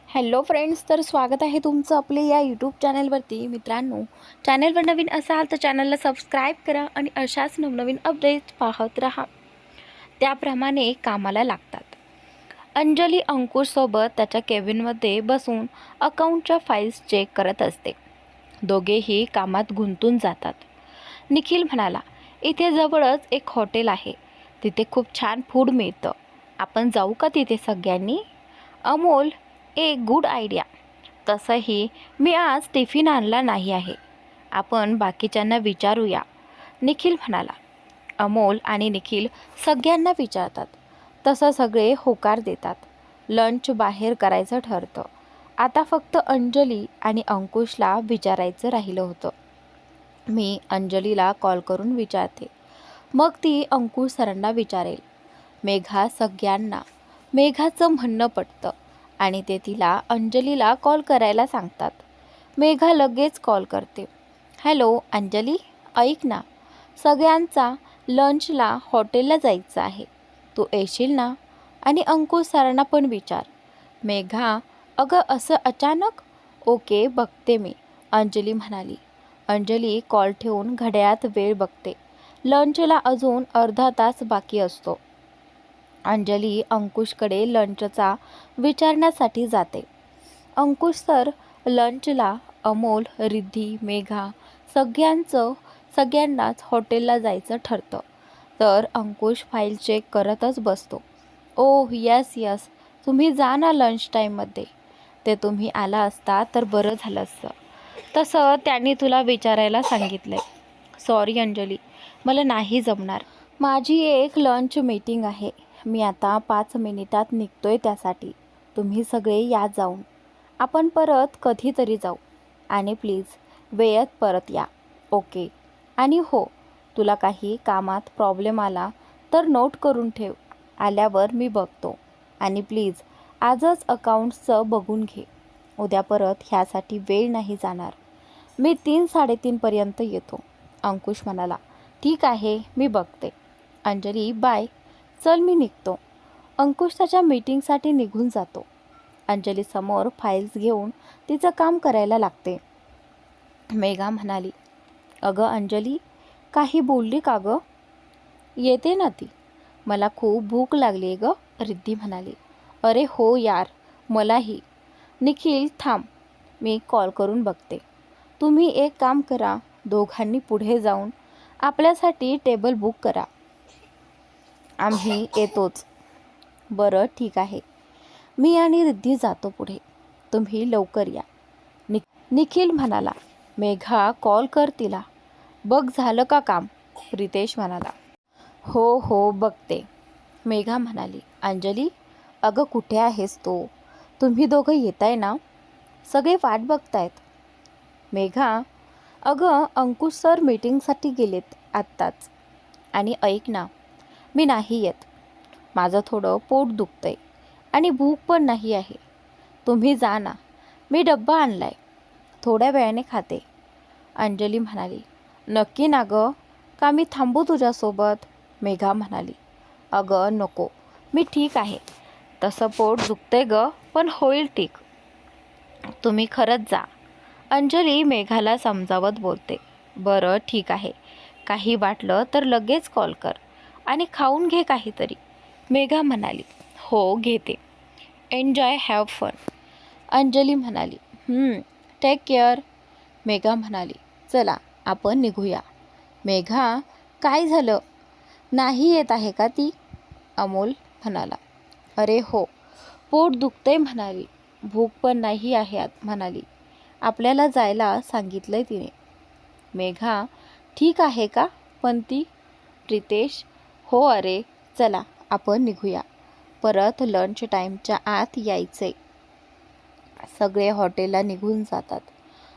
Hello friends, तर स्वागत आहे तुमचं आपले या यूट्यूब चॅनलवरती. मित्रांनो, चॅनलवर नवीन असाल तर चॅनलला सबस्क्राईब करा आणि अशाच नवनवीन अपडेट्स पाहत राहा. त्याप्रमाणे कामाला लागतात. अंजली अंकुशसोबत त्याच्या केबिनमध्ये बसून अकाउंटच्या फाईल्स चेक करत असते. दोघेही कामात गुंतून जातात. निखिल म्हणाला, इथे जवळच एक हॉटेल आहे, तिथे खूप छान फूड मिळतं. आपण जाऊ का तिथे सगळ्यांनी? अमोल, एक गुड आयडिया. तसंही मी आज टिफिन आणला नाही आहे. आपण बाकीच्यांना विचारूया, निखिल म्हणाला. अमोल आणि निखिल सगळ्यांना विचारतात. तसं सगळे होकार देतात. लंच बाहेर करायचं ठरतं. आता फक्त अंजली आणि अंकुशला विचारायचं राहिलं होतं. मी अंजलीला कॉल करून विचारते, मग ती अंकुश सरांना विचारेल. मेघाचं म्हणणं पटतं आणि ते तिला अंजलीला कॉल करायला सांगतात. मेघा लगेच कॉल करते. हॅलो अंजली, ऐक ना, सगळ्यांचा लंचला हॉटेलला जायचं आहे, तू येशील ना? आणि अंकुश सरांना पण विचार. मेघा, अगं असं अचानक? ओके, बघते मी, अंजली म्हणाली. अंजली कॉल ठेवून घड्याळात वेळ बघते. लंचला अजून अर्धा तास बाकी असतो. अंजली अंकुशकडे लंचचा विचारण्यासाठी जाते. अंकुश सर, लंचला अमोल, रिद्धी, मेघा सगळ्यांनाच हॉटेलला जायचं ठरतं. तर अंकुश फाईल चेक करतच बसतो. ओह यस, तुम्ही जा ना लंच टाईममध्ये. ते तुम्ही आला असता तर बरं झालं असतं. तसं त्यांनी तुला विचारायला सांगितलंय. सॉरी अंजली, मला नाही जमणार. माझी एक लंच मीटिंग आहे. मी आता 5 मिनिटात निघतोय त्यासाठी. तुम्ही सगळे या जाऊन. आपण परत कधीतरी जाऊ. आणि प्लीज वेळेत परत या. ओके. आणि हो, तुला काही कामात प्रॉब्लेम आला तर नोट करून ठेव. आल्यावर मी बघतो. आणि प्लीज आजच अकाउंट्सचं बघून घे. उद्या परत ह्यासाठी वेळ नाही जाणार. मी 3-3:30 येतो. अंकुश म्हणाला. ठीक आहे, मी बघते. अंजली, बाय. चल, मी निघतो. अंकुश त्याच्या मीटिंगसाठी निघून जातो. अंजली समोर फाईल्स घेऊन तिचं काम करायला लागते. मेघा म्हणाली, अगं अंजली, काही बोलली का गं? येते ना ती. मला खूप भूक लागली आहे गं, रिद्धी म्हणाली. अरे हो यार, मलाही. निखिल, थांब, मी कॉल करून बघते. तुम्ही एक काम करा, दोघांनी पुढे जाऊन आपल्यासाठी टेबल बुक करा. आम्ही येतोच. बरं ठीक आहे. मी आणि रिद्धी जातो पुढे. तुम्ही लवकर या. निखिल म्हणाला. मेघा, कॉल कर तिला. बघ झालं का काम? रितेश म्हणाला. हो बघते, मेघा म्हणाली. अंजली, अगं कुठे आहेस तू? तुम्ही दोघं येताय ना? सगळे वाट बघतायत. मेघा, अगं अंकुश सर मीटिंगसाठी गेलेत आत्ताच. आणि ऐक ना, मी नाही येत. माझं थोडं पोट दुखतंय आणि भूक पण नाही आहे. तुम्ही जा ना, मी डब्बा आणलाय, थोड्या वेळाने खाते. अंजली म्हणाली. नक्की ना गं, का मी थांबू तुझ्यासोबत? मेघा म्हणाली. अगं नको, मी ठीक आहे. तसं पोट दुखतंय गं, पण होईल ठीक. तुम्ही खरंच जा. अंजली मेघाला समजावत बोलते. बरं ठीक आहे, काही वाटलं तर लगेच कॉल कर आणि खाऊन घे काहीतरी. मेघा म्हणाली. हो घेते. Enjoy, have fun. अंजली म्हणाली. Take care. मेघा म्हणाली. चला आपण निघूया. मेघा, काय झालं? नाही येत आहे का ती? अमोल म्हणाला. अरे हो, पोट दुखतंय म्हणाली, भूक पण नाही आहे म्हणाली. आपल्याला जायला सांगितलंय तिने. मेघा, ठीक आहे का पण ती? रितेश, हो अरे, चला आपण निघूया. परत लंच टाईमच्या आत यायचे. सगळे हॉटेलला निघून जातात.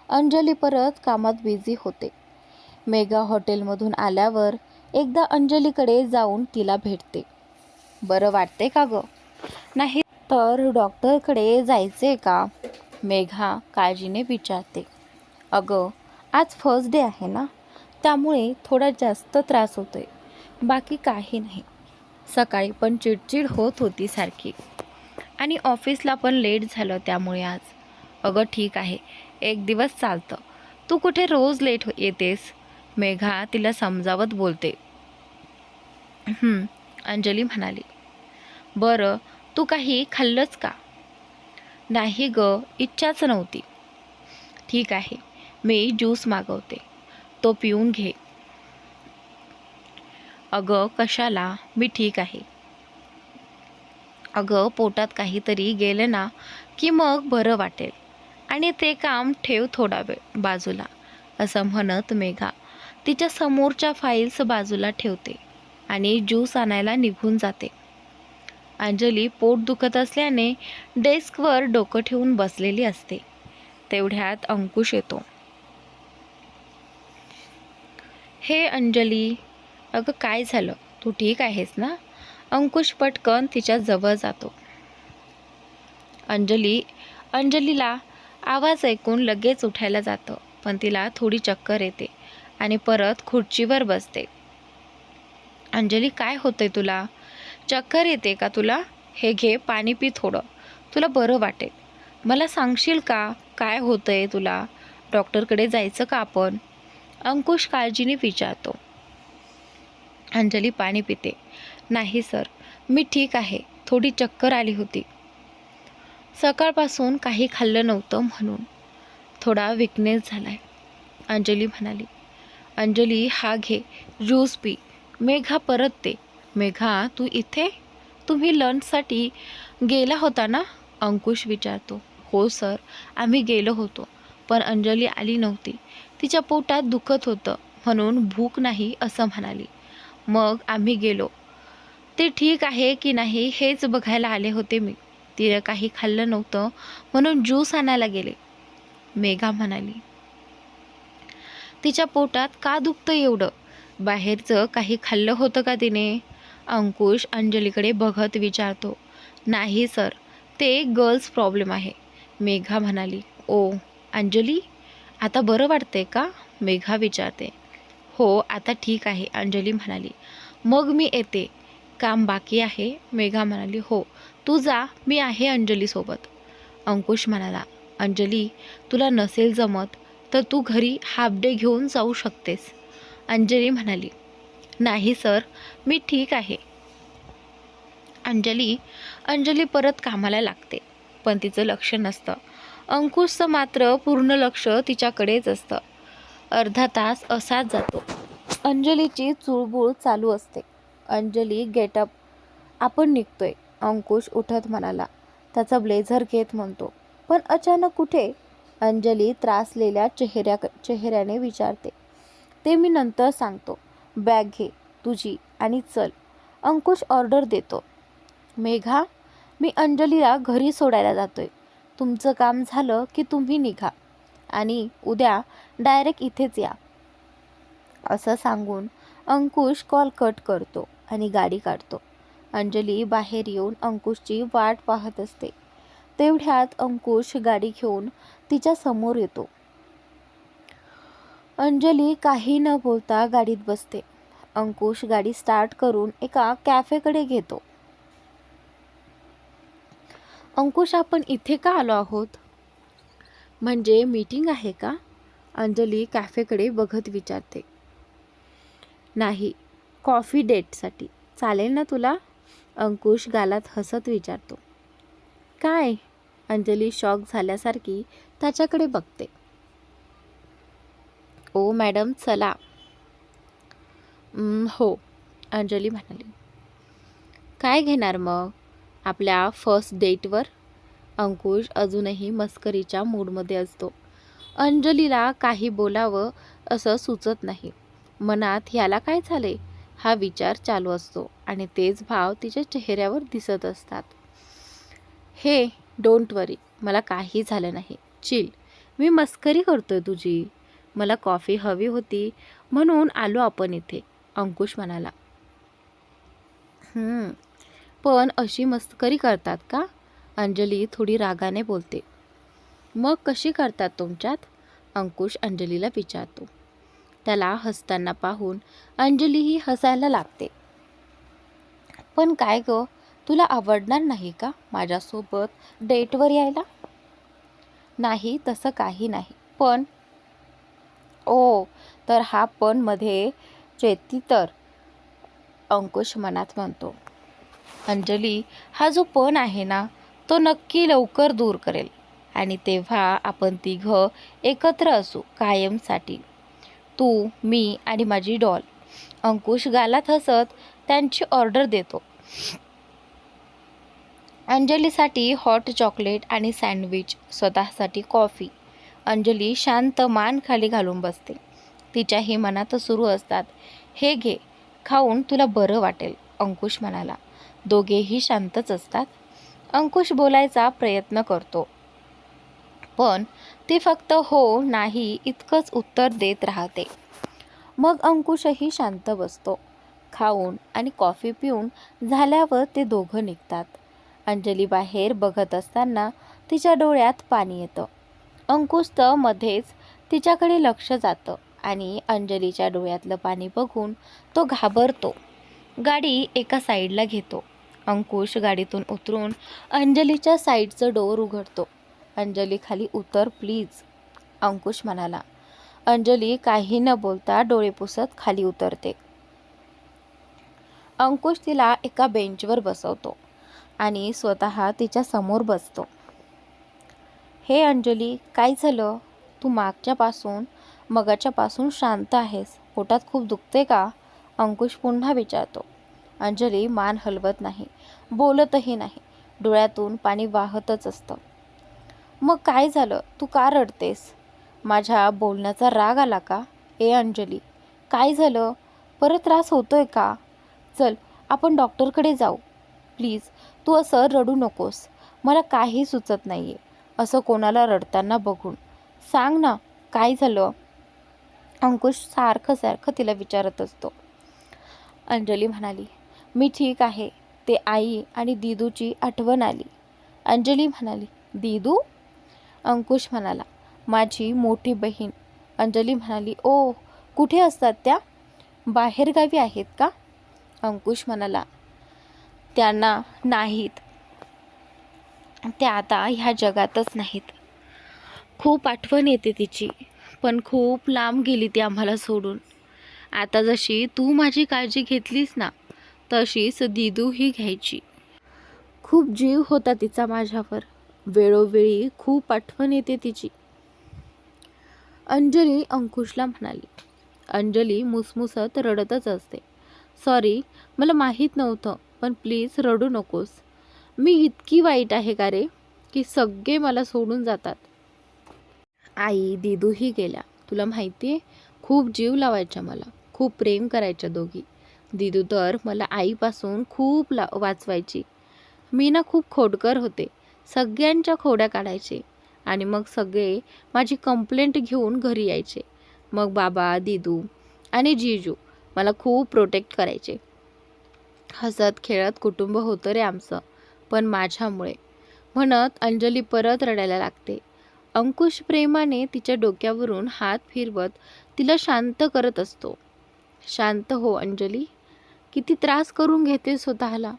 अंजली परत कामात बिझी होते. मेघा हॉटेलमधून आल्यावर एकदा अंजलीकडे जाऊन तिला भेटते. बरं वाटते का गं? नाही तर डॉक्टरकडे जायचे का? मेघा काळजीने विचारते. अगं आज फर्स्ट डे आहे ना, त्यामुळे थोडा जास्त त्रास होतोय, बाकी काही नाही. सकाळी पण चिडचिड होत होती सारखी. आणि ऑफिसला पण लेट झालं त्यामुळे आज. अगं ठीक आहे, एक दिवस चालतं. तू कुठे रोज लेट येतेस? मेघा तिला समजावत बोलते. अंजली म्हणाली. बरं, तू काही खाल्लंच का? नाही ग, इच्छाच नव्हती. ठीक आहे, मी ज्यूस मागवते, तो पिऊन घे. अगं कशाला, मी ठीक आहे. अगं पोटात काहीतरी गेलं ना की मग बरं वाटेल. आणि ते काम ठेव थोडा वेळ बाजूला, असं म्हणत मेघा तिच्या समोरच्या फाईल्स बाजूला ठेवते आणि ज्यूस आणायला निघून जाते. अंजली पोट दुखत असल्याने डेस्कवर डोकं ठेवून बसलेली असते. तेवढ्यात अंकुश येतो. हे अंजली, अगं काय झालं, तू ठीक आहेस ना? अंकुश पटकन तिच्या जवळ जातो. अंजलीला आवाज ऐकून लगेच उठायला जातं, पण तिला थोडी चक्कर येते आणि परत खुर्चीवर बसते. अंजली, काय होतंय तुला? चक्कर येते का तुला? हे घे, पाणी पी थोडं, तुला बरं वाटेल. मला सांगशील का काय होतंय तुला? डॉक्टरकडे जायचं का आपण? अंकुश काळजीने विचारतो. अंजली पाणी पिते. नाही सर, मी ठीक आहे, थोडी चक्कर आली होती. सकाळपासून काही खाल्लं नव्हतं म्हणून थोडा विकनेस झालाय, अंजली म्हणाली. अंजली, हा घे, ज्यूस पी. मेघा परत दे. मेघा, तू इथे? तुम्ही लंचसाठी गेला होता ना? अंकुश विचारतो. हो सर, आम्ही गेलो होतो, पण अंजली आली नव्हती. तिच्या पोटात दुखत होतं म्हणून भूक नाही असं म्हणाली. मग आम्ही गेलो. ते ठीक आहे की नाही हेच बघायला आले होते मी. तिला काही खाल्लं नव्हतं म्हणून ज्यूस आणायला गेले, मेघा म्हणाली. तिच्या पोटात का दुखतं एवढं? बाहेरचं काही खाल्लं होतं का तिने? अंकुश अंजलीकडे बघत विचारतो. नाही सर, ते गर्ल्स प्रॉब्लेम आहे, मेघा म्हणाली. ओ अंजली, आता बरं वाटतंय का? मेघा विचारते. हो, आता ठीक आहे, अंजली म्हणाली. मग मी येते, काम बाकी आहे, मेघा म्हणाली. हो, तू जा, मी आहे अंजलीसोबत, अंकुश म्हणाला. अंजली, तुला नसेल जमत तर तू घरी हाफ डे घेऊन जाऊ शकतेस, अंजली म्हणाली. नाही सर, मी ठीक आहे. अंजली परत कामाला लागते, पण तिचं लक्ष नसतं. अंकुशचं मात्र पूर्ण लक्ष तिच्याकडेच असतं. अर्धा तास असाच जातो. अंजलीची चुळबुळ चालू असते. अंजली, गेटअप, आपण निघतोय, अंकुश उठत म्हणाला. त्याचा ब्लेझर घेत म्हणतो. पण अचानक कुठे? अंजली त्रासलेल्या चेहऱ्याने विचारते. ते मी नंतर सांगतो. बॅग घे तुझी आणि चल, अंकुश ऑर्डर देतो. मेघा, मी अंजलीला घरी सोडायला जातोय. तुमचं काम झालं की तुम्ही निघा आणि उद्या डायरेक्ट इथेच या, असं सांगून अंकुश कॉल कट करतो आणि गाडी काढतो. अंजली बाहेर येऊन अंकुशची वाट पाहत असते. तेवढ्यात अंकुश गाडी घेऊन तिच्या समोर येतो. अंजली काही न बोलता गाडीत बसते. अंकुश गाडी स्टार्ट करून एका कॅफेकडे घेतो. अंकुश, आपण इथे का आलो आहोत? म्हणजे मीटिंग आहे का? अंजली कॅफेकडे बघत विचारते. नाही, कॉफी डेटसाठी. चालेल ना तुला? अंकुश गालात हसत विचारतो. काय? अंजली शॉक झाल्यासारखी त्याच्याकडे बघते. ओ मॅडम, चला. हो, अंजली म्हणाली. काय घेणार मग आपल्या फर्स्ट डेटवर? अंकुश अजूनही मस्करीच्या मूडमध्ये असतो. अंजलीला काही बोलावं असं सुचत नाही. मनात ह्याला काय झाले हा विचार चालू असतो आणि तेच भाव तिच्या चेहऱ्यावर दिसत असतात. हे डोंट वरी, मला काही झालं नाही, चिल, मी मस्करी करतोय तुझी. मला कॉफी हवी होती म्हणून आलो आपण इथे, अंकुश म्हणाला. पण अशी मस्करी करतात का? अंजली थोडी रागाने बोलते. मग कशी करतात तुमच्यात? अंकुश अंजलीला विचारतो. त्याला हसताना पाहून अंजलीही हसायला लागते. पण काय गं, तुला आवडणार नाही का माझ्यासोबत डेटवर यायला? नाही, तसं काही नाही. पण ओ, तर हा पण मध्ये चेती तर अंकुश मनात म्हणतो. अंजली, हा जो पण आहे ना, तो नक्की लवकर दूर करेल आणि तेव्हा आपण तिघं एकत्र असू कायमसाठी. तू, मी आणि माझी डॉल. अंकुश गालात हसत त्यांची ऑर्डर देतो. अंजलीसाठी हॉट चॉकलेट आणि सँडविच, स्वतःसाठी कॉफी. अंजली शांत मान खाली घालून बसते. तिच्याही मनात सुरू असतात, हे घे, खाऊन तुला बरं वाटेल. अंकुश म्हणाला. दोघेही शांतच असतात. अंकुश बोलायचा प्रयत्न करतो, पण ती फक्त हो नाही इतकंच उत्तर देत राहते. मग अंकुशही शांत बसतो. खाऊन आणि कॉफी पिऊन झाल्यावर ते दोघं निघतात. अंजली बाहेर बघत असताना तिच्या डोळ्यात पाणी येतं. अंकुश तर मध्येच तिच्याकडे लक्ष जातं आणि अंजलीच्या डोळ्यातलं पाणी बघून तो घाबरतो. गाडी एका साईडला घेतो. अंकुश गाडीतून उतरून अंजलीच्या साईडचं डोअर उघडतो. अंजली, खाली उतर प्लीज, अंकुश म्हणाला. अंजली काही न बोलता डोळे पुसत खाली उतरते. अंकुश तिला एका बेंचवर बसवतो आणि स्वतः तिच्या समोर बसतो. हे अंजली, काय झालं? तू मगाच्यापासून शांत आहेस. पोटात खूप दुखते का? अंकुश पुन्हा विचारतो. अंजली मान हलवत नाही, बोलतही नाही. डोळ्यातून पाणी वाहतच असतं. मग काय झालं? तू का रडतेस? माझ्या बोलण्याचा राग आला का? ए अंजली, काय झालं? परत त्रास होतोय का? चल, आपण डॉक्टरकडे जाऊ. प्लीज, तू असं रडू नकोस. मला काही सुचत नाही आहे असं कोणाला रडताना बघून. सांग ना, काय झालं? अंकुश सारखं तिला विचारत असतो. अंजली म्हणाली, मी ठीक आहे. ते आई आणि दीदूची आठवण आली. अंजली म्हणाली, दीदू? अंकुश म्हणाला, माझी मोठी बहीण. अंजली म्हणाली, ओ, कुठे असतात त्या? बाहेरगावी आहेत का? अंकुश म्हणाला, त्यांना नाहीत. त्या आता ह्या जगातच नाहीत. खूप आठवण येते तिची, पण खूप लांब गेली ती आम्हाला सोडून. आता जशी तू माझी काळजी घेतलीस ना, तशीच दीदू ही घ्यायची. खूप जीव होता तिचा माझ्यावर. वेळोवेळी खूप आठवण येते तिची. अंजली अंकुशला म्हणाली. अंजली मुसमुसत रडतच असते. सॉरी, मला माहीत नव्हतं, पण प्लीज रडू नकोस. मी इतकी वाईट आहे का रे, की सगळे मला सोडून जातात. आई दीदूही गेल्या. तुला माहिती आहे, खूप जीव लावायच्या मला, खूप प्रेम करायच्या दोघी. दीदू तर मला आईपासून खूप वाचवायची. मी ना खूप खोडकर होते. सगळ्यांच्या खोड्या काढायचे आणि मग सगळे माझी कंप्लेंट घेऊन घरी यायचे. मग बाबा, दीदू आणि जीजू मला खूप प्रोटेक्ट करायचे. हसत खेळत कुटुंब होतं रे आमचं, पण माझ्यामुळे, म्हणत अंजली परत रडायला लागते. अंकुश प्रेमाने तिच्या डोक्यावरून हात फिरवत तिला शांत करत असतो. शांत हो अंजली, किती त्रास करून घेते स्वतःला.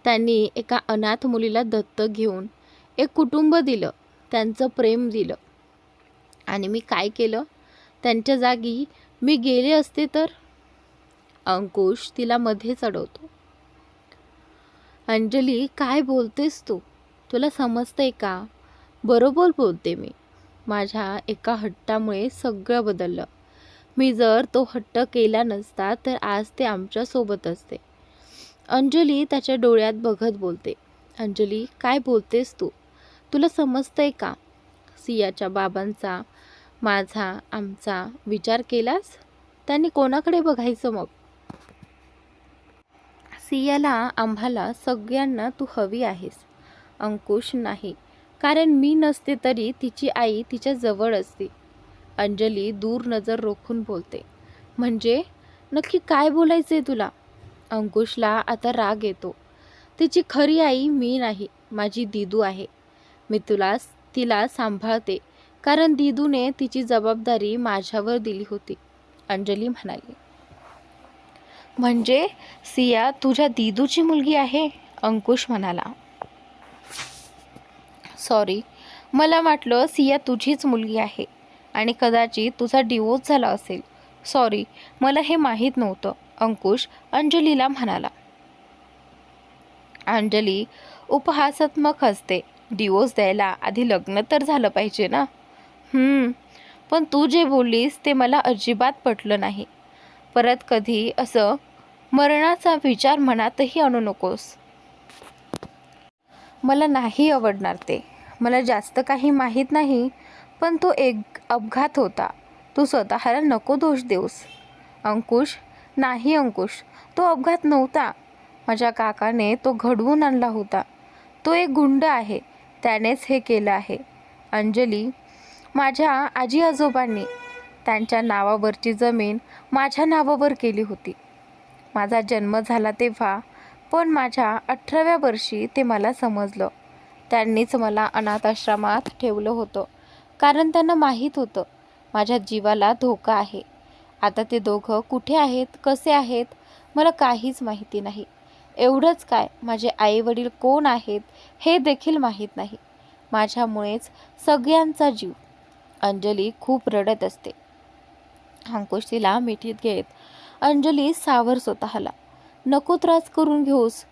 त्यांनी एका अनाथ मुलीला दत्तक घेऊन एक कुटुंब दिलं, त्यांचं प्रेम दिलं. आणि मी काय केलं? त्यांच्या जागी मी गेले असते तर? अंकुश तिला मध्ये चढवतो. अंजली, काय बोलतेस तू? तुला समजतंय का? बरोबर बोलते मी. माझ्या एका हट्टामुळे सगळं बदललं. मी जर तो हट्ट केला नसता तर आज ते आमच्यासोबत असते. अंजली त्याच्या डोळ्यात बघत बोलते. अंजली, काय बोलतेस तू? तुला समजतंय का? सियाच्या बाबांचा, माझा, आमचा विचार केलास? त्यांनी कोणाकडे बघायचं मग? सियाला, आम्हाला सगळ्यांना तू हवी आहेस. अंकुश, नाही, कारण मी नसते तरी तिची आई तिच्या जवळ असते. अंजली दूर नजर रोखून बोलते. म्हणजे नक्की काय बोलायचंय तुला? अंकुशला आता राग येतो. तिची खरी आई मी नाही, माझी दीदू आहे. मी तिला सांभाळते कारण दीदूने तिची जबाबदारी माझ्यावर दिली होती. अंजली म्हणाली. म्हणजे सिया तुझ्या दीदूची मुलगी आहे? अंकुश म्हणाला. सॉरी, मला वाटलं सिया तुझीच मुलगी आहे आणि कदाचित तुझा डिवोर्स झाला असेल. सॉरी, मला हे माहीत नव्हतं, अंकुश अंजलीला म्हणाला. अंजली उपहासात्मक हसते. डिवोर्स द्यायला आधी लग्न तर झालं पाहिजे ना. पण तू जे बोललीस ते मला अजिबात पटलं नाही. परत कधी असं मरणाचा विचार मनातही आणू नकोस. मला नाही आवडणार ते. मला जास्त काही माहीत नाही, पण तो एक अपघात होता. तू स्वतःला नको दोष देऊस. अंकुश, नाही अंकुश, तो अपघात नव्हता. माझ्या काकाने तो घडवून आणला होता. तो एक गुंड आहे, त्यानेच हे केलं आहे. अंजली, माझ्या आजी आजोबांनी त्यांच्या नावावरची जमीन माझ्या नावावर केली होती. माझा जन्म झाला तेव्हा, पण माझ्या 18व्या वर्षी ते मला समजलं. त्यांनीच मला अनाथाश्रमात ठेवलं होतं, कारण त्यांना माहीत होतं माझ्या जीवाला धोका आहे. आता ते दोघं कुठे आहेत, कसे आहेत, मला काहीच माहिती नाही. एवढंच काय, माझे आईवडील कोण आहेत हे देखील माहीत नाही. माझ्यामुळेच सगळ्यांचा जीव. अंजली खूप रडत असते. अंकुश तिला मिठीत घेत, अंजली सावर स्वतःला. नको त्रास करून घेऊस.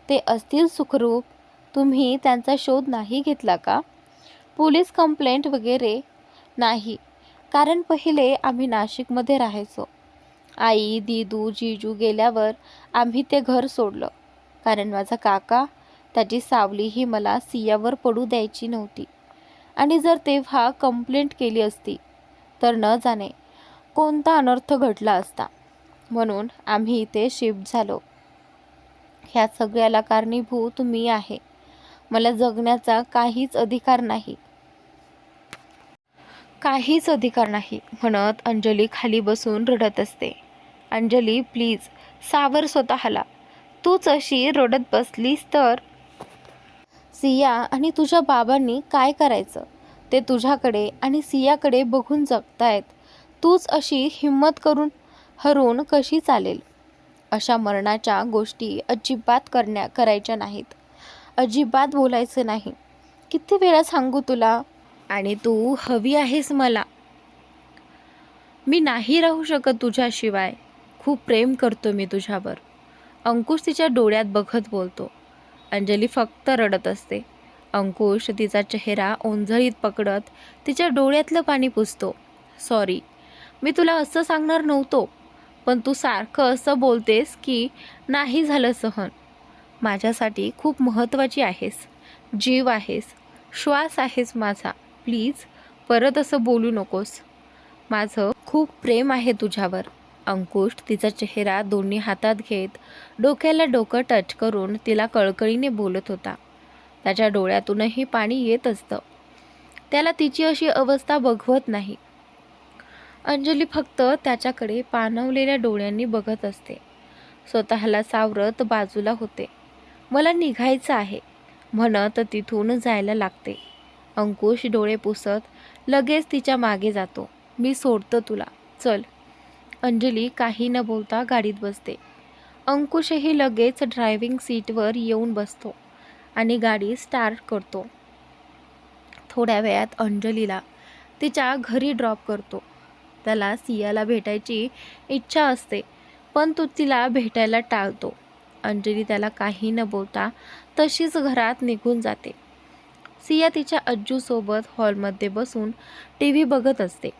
ते असतील सुखरूप. तुम्ही त्यांचा शोध नाही घेतला का? पोलीस कंप्लेंट वगैरे? नाही, कारण पहिले आम्ही नाशिकमध्ये राहायचो. आई, दीदू, जीजू गेल्यावर आम्ही ते घर सोडलं, कारण माझा काका त्याची सावलीही मला सियावर पडू द्यायची नव्हती. आणि जर तेव्हा कंप्लेंट केली असती तर न जाणे कोणता अनर्थ घडला असता. म्हणून आम्ही इथे शिफ्ट झालो. ह्या सगळ्याला कारणीभूत मी आहे. मला जगण्याचा काहीच अधिकार नाही. काहीच अधिकार नाही म्हणत अंजली खाली बसून रडत असते. अंजली, प्लीज सावर स्वतःला. तूच अशी रडत बसलीस तर सिया आणि तुझ्या बाबांनी काय करायचं? ते तुझ्याकडे आणि सियाकडे बघून जगतायत. तूच अशी हिंमत करून हरून कशी चालेल? अशा मरणाच्या गोष्टी अजिबात करायच्या नाहीत. अजिबात बोलायचं नाही. किती वेळा सांगू तुला? आणि तू हवी आहेस मला. मी नाही राहू शकत तुझ्याशिवाय. खूप प्रेम करतो मी तुझ्यावर. अंकुश तिच्या डोळ्यात बघत बोलतो. अंजली फक्त रडत असते. अंकुश तिचा चेहरा ओंजळीत पकडत तिच्या डोळ्यातलं पाणी पुसतो. सॉरी, मी तुला असं सांगणार नव्हतो, पण तू सारखं असं बोलतेस की नाही झालं सहन. माझ्यासाठी खूप महत्त्वाची आहेस. जीव आहेस, श्वास आहेस माझा. प्लीज परत असं बोलू नकोस. माझं खूप प्रेम आहे तुझ्यावर. अंकुश तिचा चेहरा दोन्ही हातात घेत डोक्याला डोकं टच करून तिला कळकळीने बोलत होता. त्याच्या डोळ्यातूनही पाणी येत असतं. त्याला तिची अशी अवस्था बघवत नाही. अंजली फक्त त्याच्याकडे पाणवलेल्या डोळ्यांनी बघत असते. स्वतःला सावरत बाजूला होते. मला निघायचं आहे म्हणत तिथून जायला लागते. अंकुश डोळे पुसत लगेच तिच्या मागे जातो. मी सोडतो तुला, चल. अंजली काही न बोलता गाडीत बसते. अंकुशही लगेच ड्रायव्हिंग सीटवर येऊन बसतो आणि गाडी स्टार्ट करतो. थोड्या वेळात अंजलीला तिच्या घरी ड्रॉप करतो. त्याला सियाला भेटायची इच्छा असते, पण तो तिला भेटायला टाळतो. अंजली त्याला काही न बोलता तशीच घरात निघून जाते. सिया तिच्या अज्जूसोबत हॉलमध्ये बसून TV बघत असते.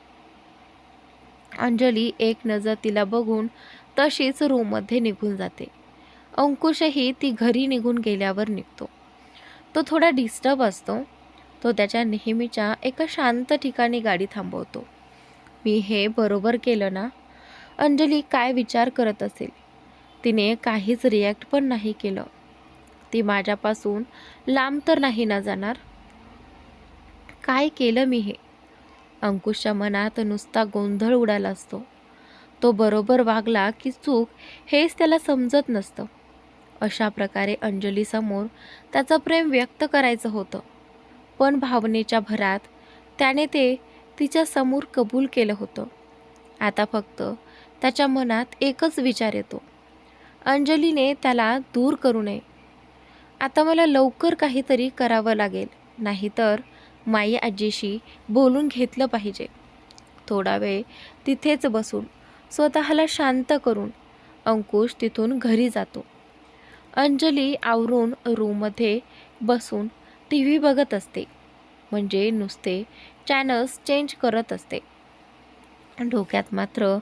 अंजली एक नजर तिला बघून तशीच रूममध्ये निघून जाते. अंकुशही ती घरी निघून गेल्यावर निघतो. तो थोडा डिस्टर्ब असतो. तो त्याच्या नेहमीच्या एका शांत ठिकाणी गाडी थांबवतो. मी हे बरोबर केलं ना? अंजली काय विचार करत असेल? तिने काहीच रिॲक्ट पण नाही केलं. ती माझ्यापासून लांब तर नाही ना जाणार? काय केलं मी हे? अंकुशच्या मनात नुसता गोंधळ उडाला असतो. तो बरोबर वागला की चूक हेच त्याला समजत नसतं. अशा प्रकारे अंजलीसमोर त्याचं प्रेम व्यक्त करायचं होतं, पण भावनेच्या भरात त्याने ते तिच्या समोर कबूल केलं होतं. आता फक्त त्याच्या मनात एकच विचार येतो, अंजलीने त्याला दूर करू नये. आता मला लवकर काहीतरी करावं लागेल, नाहीतर माई आजीशी बोलून घेतलं पाहिजे. थोडा वेळ तिथेच बसून स्वतःला शांत करून अंकुश तिथून घरी जातो. अंजली आवरून रूममध्ये बसून टी व्ही बघत असते, म्हणजे नुसते चॅनल्स चेंज करत असते. डोक्यात मात्र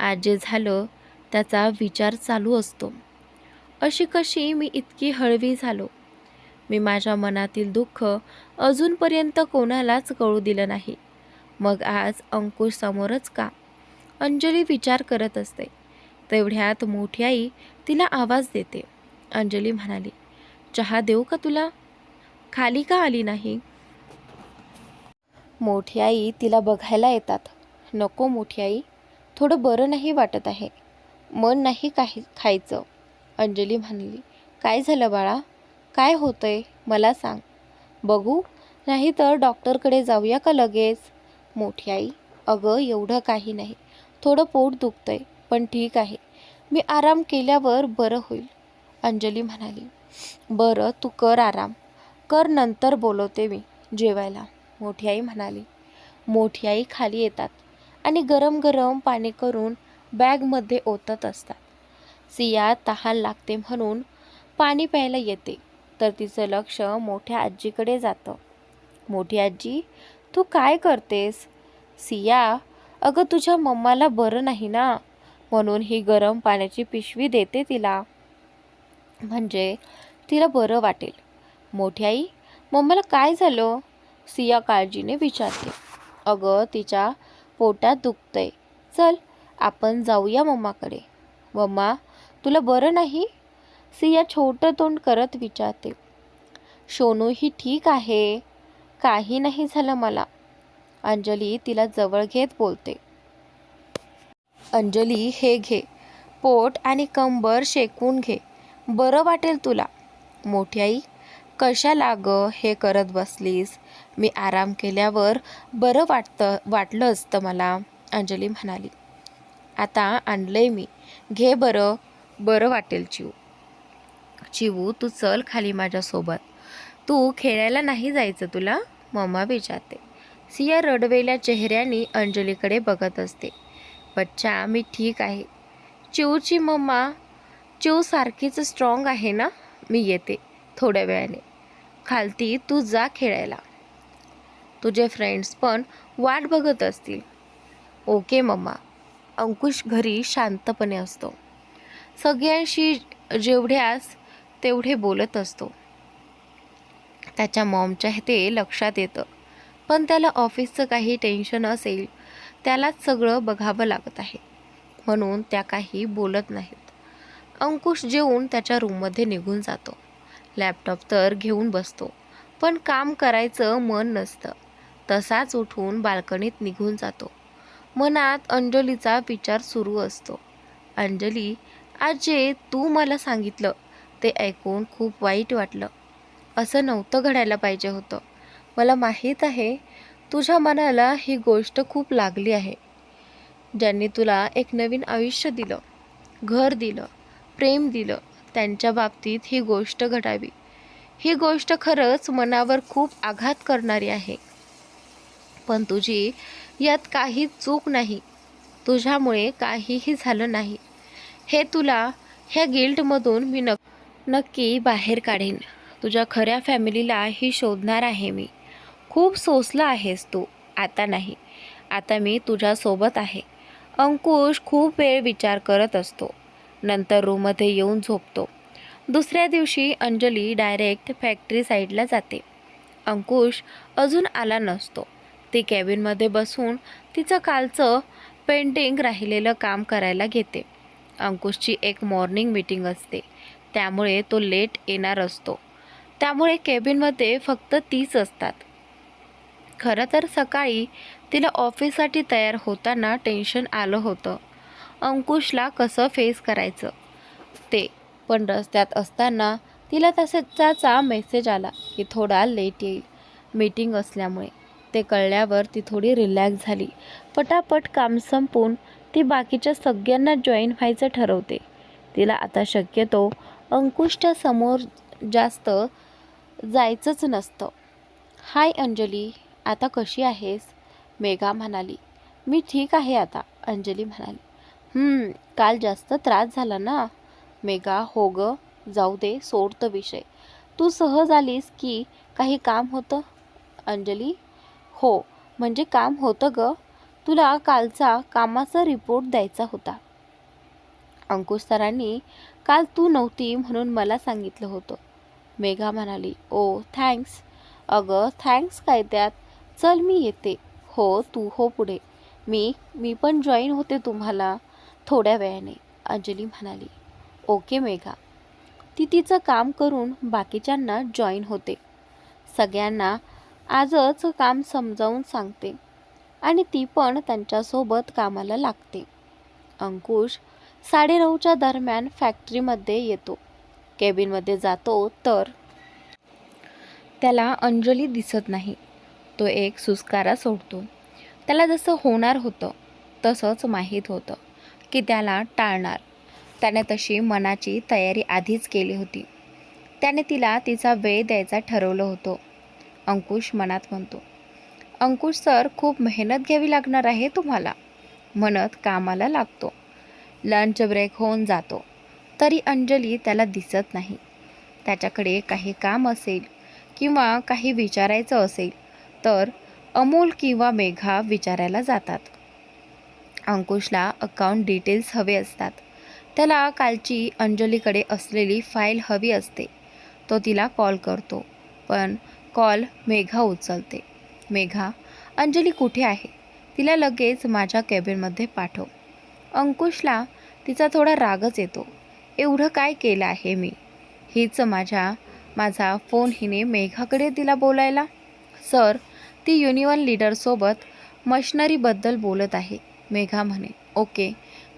आज जे झालं त्याचा विचार चालू असतो. अशी कशी मी इतकी हळवी झालो? मी माझ्या मनातील दुःख अजूनपर्यंत कोणालाच कळू दिलं नाही. मग आज अंकुश समोरच का? अंजली विचार करत असते. तेवढ्यात मोठी आई तिला आवाज देते. अंजली म्हणाली, चहा देऊ का तुला? खाली का आली नाही? मोठी आई तिला बघायला येतात. नको मोठी आई, थोडं बरं नाही वाटत आहे, मन नाही काही खायचं. अंजली म्हणाली, काय झालं बाळा? काय होतंय मला सांग, बघू, नाही तर डॉक्टरकडे जाऊया का लगेच? मोठी आई, अगं एवढं काही नाही, थोडं पोट दुखतंय, पण ठीक आहे, मी आराम केल्यावर बरं होईल. अंजली म्हणाली, बरं तू कर आराम कर, नंतर बोलवते मी जेवायला. मोठी आई म्हणाली. मोठी आई खाली येतात आणि गरम गरम पाणी करून बॅगमध्ये ओतत असतात. सिया तहान लागते म्हणून पाणी प्यायला येते, तर तिचं लक्ष मोठ्या आजीकडे जातं. मोठी आजी, तू काय करतेस? सिया, अगं तुझ्या मम्माला बरं नाही ना, म्हणून ही गरम पाण्याची पिशवी देते तिला, म्हणजे तिला बरं वाटेल. मोठी आई, मम्माला काय झालं? सिया काळजीने विचारते. अगं तिच्या पोटात दुखतंय, चल आपण जाऊया मम्माकडे. मम्मा, तुला बरं नाही? सिया छोटं तोंड करत विचारते. सोनू ही ठीक आहे, काही नाही झालं मला. अंजली तिला जवळ घेत बोलते. अंजली, हे घे, पोट आणि कंबर शेकून घे, बरं वाटेल तुला. मोठी आई, कशाला गं हे करत बसलीस? मी आराम केल्यावर बरं वाटलं असतं मला. अंजली म्हणाली. आता आणलंय मी, घे, बरं वाटेल. चिवू, तू चल खाली माझ्यासोबत. तू खेळायला नाही जायचं तुला? मम्मा विचारते. सिया रडवेल्या चेहऱ्याने अंजलीकडे बघत असते. बच्चा, मी ठीक आहे. चिवची मम्मा, चिव सारखीच स्ट्रॉंग आहे ना? मी येते थोड्या वेळाने. खालती तू जा खेळायला, तुझे फ्रेंड्स पण वाट बघत असतील. Okay mamma. अंकुश घरी शांतपणे असतो. सगळ्यांशी जेवढ्यास तेवढे बोलत असतो. त्याच्या मॉमच्या ते लक्षात येतं, पण त्याला ऑफिसचं काही टेन्शन असेल, त्यालाच सगळं बघावं लागत आहे, म्हणून त्या काही बोलत नाहीत. अंकुश जेवून त्याच्या रूममध्ये निघून जातो. लॅपटॉप तर घेऊन बसतो, पण काम करायचं मन नसतं. तसाच उठून बाल्कनीत निघून जातो. मनात अंजलीचा विचार सुरू असतो. अंजली, आज जे तू मला सांगितलं ते ऐकून खूप वाईट वाटलं. असं नव्हतं घडायला पाहिजे होतं. मला माहीत आहे तुझ्या मनाला ही गोष्ट खूप लागली आहे. ज्यांनी तुला एक नवीन आयुष्य दिलं, घर दिलं, प्रेम दिलं, त्यांच्या बाबतीत ही गोष्ट घडावी. ही गोष्ट खरंच मनावर खूप आघात करणारी आहे, पण तुझी यात काही चूक नाही. तुझ्यामुळे काहीही झालं नाही. हे तुला ह्या गिल्टमधून मी नक्की बाहेर काढेन. तुझ्या खऱ्या फॅमिलीला ही शोधणार आहे मी. खूप सोसलं आहेस तू, आता नाही. आता मी तुझ्यासोबत आहे. अंकुश खूप वेळ विचार करत असतो. नंतर रूममध्ये येऊन झोपतो. दुसऱ्या दिवशी अंजली डायरेक्ट फॅक्टरी साईडला जाते. अंकुश अजून आला नसतो. ती कॅबिनमध्ये बसून तिचं कालचं पेंडिंग राहिलेलं काम करायला घेते. अंकुशची एक मॉर्निंग मीटिंग असते, त्यामुळे तो लेट येणार असतो. त्यामुळे कॅबिनमध्ये फक्त तीच असतात. खरं तर सकाळी तिला ऑफिससाठी तयार होताना टेन्शन आलं होतं, अंकुशला कसं फेस करायचं ते. पण रस्त्यात असताना तिला त्याचा मेसेज आला की थोडा लेट येईल मीटिंग असल्यामुळे. ते कळल्यावर ती थोडी रिलॅक्स झाली. पटापट काम संपवून ती बाकीच्या सगळ्यांना जॉईन व्हायचं ठरवते. तिला आता शक्यतो अंकुशच्या समोर जास्त जायचंच नसतं. हाय अंजली, आता कशी आहेस? मेघा म्हणाली. मी ठीक आहे आता, अंजली म्हणाली. काल जास्त त्रास झाला ना? मेघा. हो ग, जाऊ दे, सोड तो विषय. तू सहज आलीस की काही काम होतं? अंजली. हो, म्हणजे काम होतं ग. तुला कालचा कामाचा रिपोर्ट द्यायचा होता. अंकुश सरांनी काल तू नव्हती म्हणून मला सांगितलं होतं. मेघा म्हणाली. ओ थँक्स. अगं थँक्स काय त्यात. चल मी येते. हो तू हो पुढे. मी पण जॉईन होते तुम्हाला थोड्या वेळाने, अंजली म्हणाली. ओके मेघा. ती तिचं काम करून बाकीच्यांना जॉईन होते. सगळ्यांना आजच काम समजावून सांगते आणि ती पण त्यांच्यासोबत कामाला लागते. अंकुश 9:30च्या दरम्यान फॅक्टरीमध्ये येतो. केबिनमध्ये जातो तर त्याला अंजली दिसत नाही. तो एक सुस्कारा सोडतो. त्याला जसं होणार होतं तसंच माहीत होतं की त्याला टाळणार. त्याने तशी मनाची तयारी आधीच केली होती. त्याने तिला तिचा वेळ द्यायचा ठरवलं होतं. अंकुश मनात म्हणतो. अंकुश सर, खूप मेहनत घ्यावी लागणार आहे तुम्हाला, म्हणत कामाला लागतो. लंच ब्रेक होऊन जातो तरी अंजली त्याला दिसत नाही. त्याच्याकडे काही काम असेल किंवा काही विचारायचं असेल तर अमोल किंवा मेघा विचारायला जातात. अंकुशला अकाउंट डिटेल्स हवे असतात. त्याला कालची अंजलीकडे असलेली फाईल हवी असते. तो तिला कॉल करतो, पण कॉल मेघा उचलते. मेघा, अंजली कुठे आहे? तिला लगेच माझ्या केबिनमध्ये पाठव. अंकुशला तिचा थोडा रागच येतो. एवढं काय केलं आहे मी? हीच माझा फोन हिने मेघाकडे दिला बोलायला. सर, ती युनियन लीडरसोबत मशिनरीबद्दल बोलत आहे, मेघा म्हणे. ओके,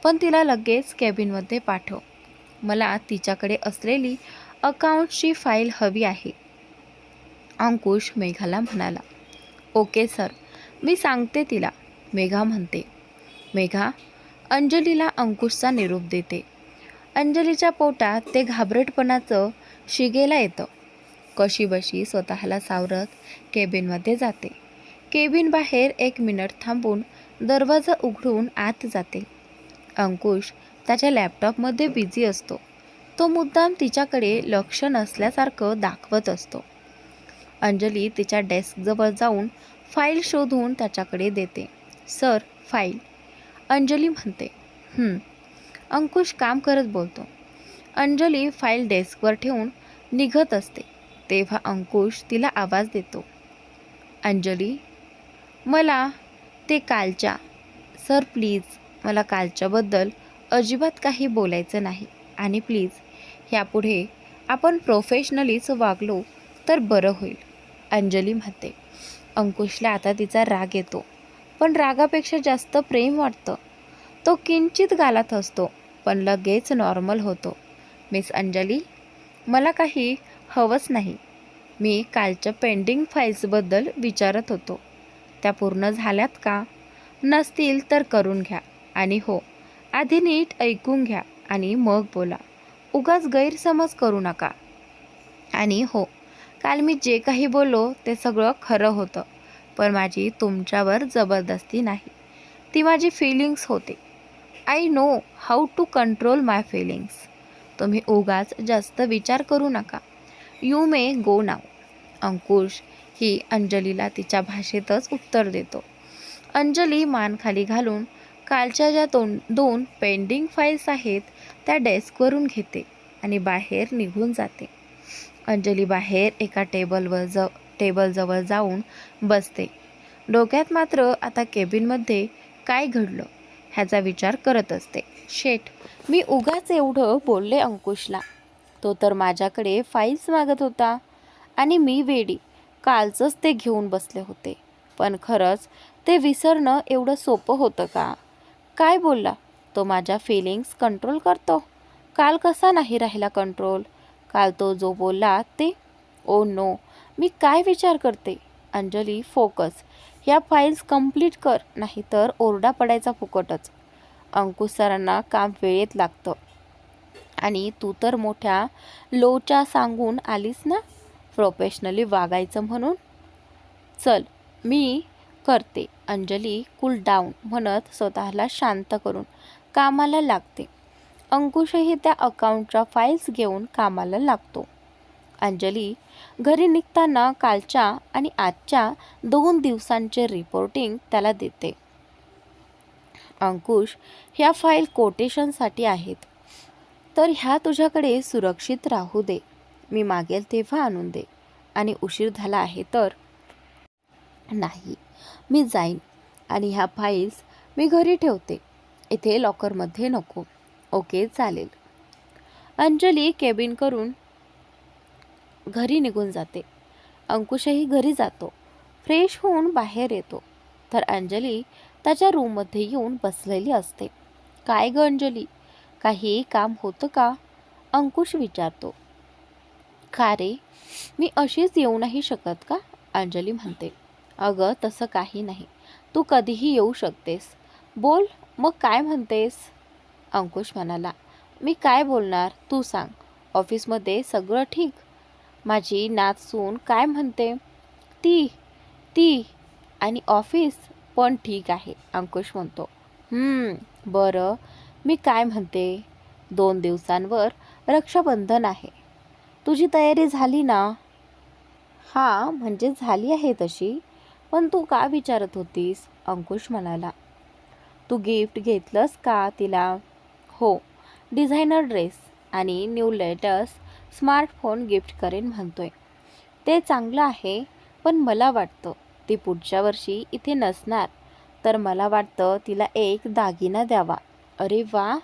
पण तिला लगेच केबिनमध्ये पाठव. मला तिच्याकडे असलेली अकाउंटची फाईल हवी आहे, अंकुश मेघाला म्हणाला. ओके सर, मी सांगते तिला, मेघा म्हणते. मेघा अंजलीला अंकुशचा निरोप देते. अंजलीच्या पोटात ते घाबरटपणाचं शिगेला येतं. कशीबशी स्वतःला सावरत केबिनमध्ये जाते. केबिन बाहेर 1 मिनिट थांबून दरवाजा उघडून आत जाते. अंकुश त्याच्या लॅपटॉपमध्ये बिझी असतो. तो मुद्दाम तिच्याकडे लक्ष नसल्यासारखं दाखवत असतो. अंजली तिच्या डेस्कजवळ जाऊन फाईल शोधून त्याच्याकडे देते. सर, फाईल, अंजली म्हणते. अंकुश काम करत बोलतो. अंजली फाईल डेस्कवर ठेवून निघत असते तेव्हा अंकुश तिला आवाज देतो. अंजली, मला ते कालच्या, सर प्लीज, मला कालच्याबद्दल अजिबात काही बोलायचं नाही आणि प्लीज यापुढे आपण प्रोफेशनलीच वागलो तर बरं होईल, अंजली म्हणते. अंकुशला आता तिचा राग येतो, पण रागापेक्षा जास्त प्रेम वाटतं. तो किंचित गालात असतो पण लगेच नॉर्मल होतो. मिस अंजली, मला काही हवंच नाही. मी कालच्या पेंडिंग फाईल्सबद्दल विचारत होतो. त्या पूर्ण झाल्यात का? नसतील तर करून घ्या. आणि हो, आधी नीट ऐकून घ्या आणि मग बोला. उगाच गैरसमज करू नका. आणि हो, काल मी जे काही बोललो ते सगळं खरं होतं, पण माझी तुमच्यावर जबरदस्ती नाही. ती माझी फिलिंग्स होते. I know how to control my feelings. तुम्ही उगाच जास्त विचार करू नका. यू मे गो नाव. अंकुश ही अंजलीला तिच्या भाषेतच उत्तर देतो. अंजली मान खाली घालून कालच्या ज्या 2 पेंडिंग फाईल्स आहेत त्या डेस्कवरून घेते आणि बाहेर निघून जाते. अंजली बाहेर एका टेबलजवळ जाऊन बसते. डोक्यात मात्र आता केबिनमध्ये काय घडलं ह्याचा विचार करत असते. शेट, मी उगाच एवढं बोलले अंकुशला. तो तर माझ्याकडे फाईल्स मागत होता आणि मी वेडी कालचंच ते घेऊन बसले होते. पण खरंच ते विसरणं एवढं सोपं होतं का? काय बोलला तो? माझ्या फिलिंग्स कंट्रोल करतो. काल कसा नाही राहिला कंट्रोल? काल तो जो बोलला ते. ओ नो, मी काय विचार करते? अंजली, फोकस. या फाईल्स कंप्लीट कर, नाहीतर ओरडा पडायचा फुकटच. अंकुश सरांना काम वेळेत लागतं. आणि तू तर मोठ्या लोच्या सांगून आलीस ना प्रोफेशनली वागायचं म्हणून. चल मी करते. अंजली कूल डाऊन म्हणत स्वतःला शांत करून कामाला लागते. अंकुशही त्या अकाउंटच्या फाईल्स घेऊन कामाला लागतो. अंजली घरी निघताना कालच्या आणि आजच्या 2 दिवसांचे रिपोर्टिंग त्याला देते. अंकुश, ह्या फाईल कोटेशनसाठी आहेत, तर ह्या तुझ्याकडे सुरक्षित राहू दे. मी मागेल तेव्हा आणून दे. आणि उशीर झाला आहे तर. नाही, मी जाईन आणि ह्या फाईल्स मी घरी ठेवते, इथे लॉकरमध्ये नको. ओके चालेल. अंजली केबिन करून घरी निघून जाते. अंकुशही घरी जातो. फ्रेश होऊन बाहेर येतो तर अंजली त्याच्या रूममध्ये येऊन बसलेली असते. काय ग अंजली, काही काम होतं का? अंकुश विचारतो. का रे, मी अशीच येऊ नाही शकत का? अंजली म्हणते. अगं तसं काही नाही, तू कधीही येऊ शकतेस. बोल मग काय म्हणतेस? अंकुश म्हणाला. मी काय बोलणार तू सांग. ऑफिसमध्ये सगळं ठीक? माझी नातसून काय म्हणते? ती ती आणि ऑफिस पण ठीक आहे, अंकुश म्हणतो. बरं, मी काय म्हणते, 2 दिवसांवर रक्षाबंधन आहे. तुझी तयारी झाली ना? हां म्हणजे झाली आहे तशी, पण तू का विचारत होतीस? अंकुश म्हणाला. तू गिफ्ट घेतलंस का तिला? हो, डिझायनर ड्रेस आणि न्यू लेटेस्ट स्मार्टफोन गिफ्ट करेन म्हणतोय. ते चांगलं आहे, पण मला वाटतं ती पुढच्या वर्षी इथे नसणार, तर मला वाटतं तिला एक दागिना द्यावा. अरे वा.